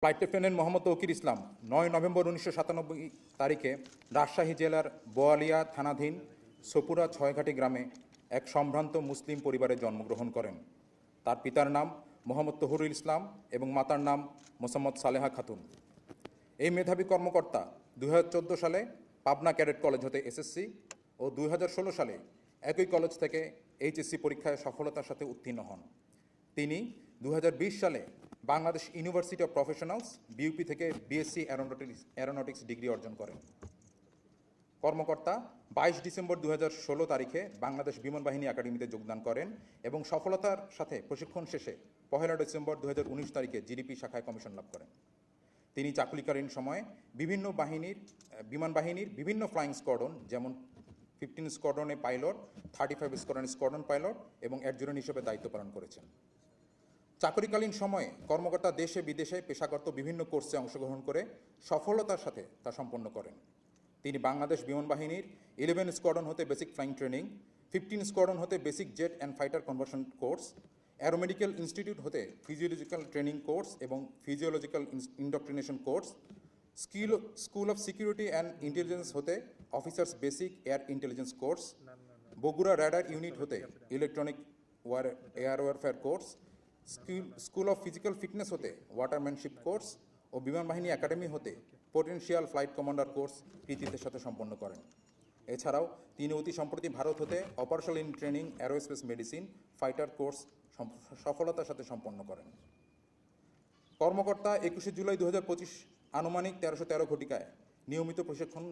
Flight lieutenant Mohammad Tauqir ইসলাম ৯ November ১৯৯৭ তারিখে রাজশাহী জেলার বোয়ালিয়া থানাধীন সপুরা ছয়ঘাটি গ্রামে এক সম্ভ্রান্ত মুসলিম পরিবারে জন্মগ্রহণ করেন। তার পিতার নাম মোহাম্মদ তহুরুল ইসলাম এবং মাতার নাম মোসাম্মদ সালেহা খাতুন। এই মেধাবী কর্মকর্তা ২০১৪ সালে পাবনা ক্যাডেট কলেজ হতে এসএসসি ও ২০১৬ সালে একই কলেজ থেকে এইচএসসি পরীক্ষায় সফলতার সাথে উত্তীর্ণ হন। তিনি ২০২০ সালে Bangladesh university of professionals BUP থেকে বিএসসি অ্যারোনটিক্স ডিগ্রি অর্জন করেন। কর্মকর্তা ২২ ডিসেম্বর ২০১৬ তারিখে বাংলাদেশ বিমান বাহিনী একাডেমিতে যোগদান করেন এবং সফলতার সাথে প্রশিক্ষণ শেষে ১ ডিসেম্বর ২০১৯ তারিখে জিডিপি শাখায় কমিশন লাভ করেন। তিনি চাকুরিকালীন সময়ে বিমান বাহিনীর বিভিন্ন ফ্লাইং স্কোয়াড্রন যেমন 15 স্কোয়াড্রনে পাইলট, 35 স্কোয়াড্রন পাইলট এবং অ্যাডজুটেন্ট হিসেবে দায়িত্ব পালন করেছেন। চাকরিকালীন সময়ে কর্মকর্তা দেশে বিদেশে পেশাগত বিভিন্ন কোর্সে অংশগ্রহণ করে সফলতার সাথে তা সম্পন্ন করেন। তিনি বাংলাদেশ বিমান বাহিনীর 11 স্কোয়াড্রন হতে বেসিক ফ্লাইং ট্রেনিং, 15 স্কোয়াড্রন হতে basic jet and fighter conversion course, aeromedical institute হতে ফিজিওলজিক্যাল ট্রেনিং কোর্স এবং physiological indoctrination course, school of security and intelligence হতে officers basic air intelligence course, Bogura radar unit হতে electronic air warfare course, school of physical fitness হতে watermanship course ও বিমান বাহিনী academy হতে potential flight commander course কৃতিত্বের সাথে সম্পন্ন করেন। এছাড়াও তিনি অতি সম্প্রতি ভারত হতে operational in training aerospace medicine fighter course সফলতার সাথে সম্পন্ন করেন। কর্মকর্তা ২১ জুলাই ২০২৫ আনুমানিক ১৩১৩ ঘটিকায় নিয়মিত প্রশিক্ষণ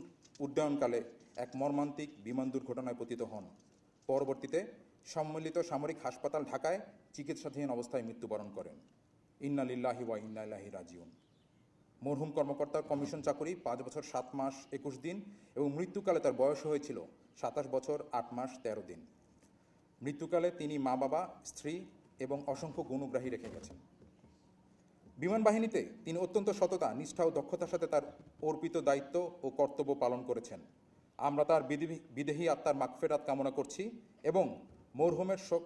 উড্ডয়নকালে এক মর্মান্তিক বিমান দুর্ঘটনায় পতিত হন। পরবর্তীতে সম্মিলিত সামরিক হাসপাতাল ঢাকায় চিকিৎসাধীন অবস্থায় মৃত্যুবরণ করেন। ইন্না লিল্লাহি ওয়া ইন্না ইলাইহি রাজিউন। মরহুম কর্মকর্তার কমিশন চাকরি ৫ বছর ৭ মাস ২১ দিন এবং মৃত্যুকালে তার বয়স হয়েছিল ২৭ বছর ৮ মাস ১৩ দিন। মৃত্যুকালে তিনি মা বাবা, স্ত্রী এবং অসংখ্য গুণগ্রাহী রেখে গেছেন। বিমান বাহিনীতে তিনি অত্যন্ত সততা, নিষ্ঠা ও দক্ষতার সাথে তার অর্পিত দায়িত্ব ও কর্তব্য পালন করেছেন। আমরা তার বিদেহী আত্মার মাগফিরাত কামনা করছি এবং মরহুমের শোক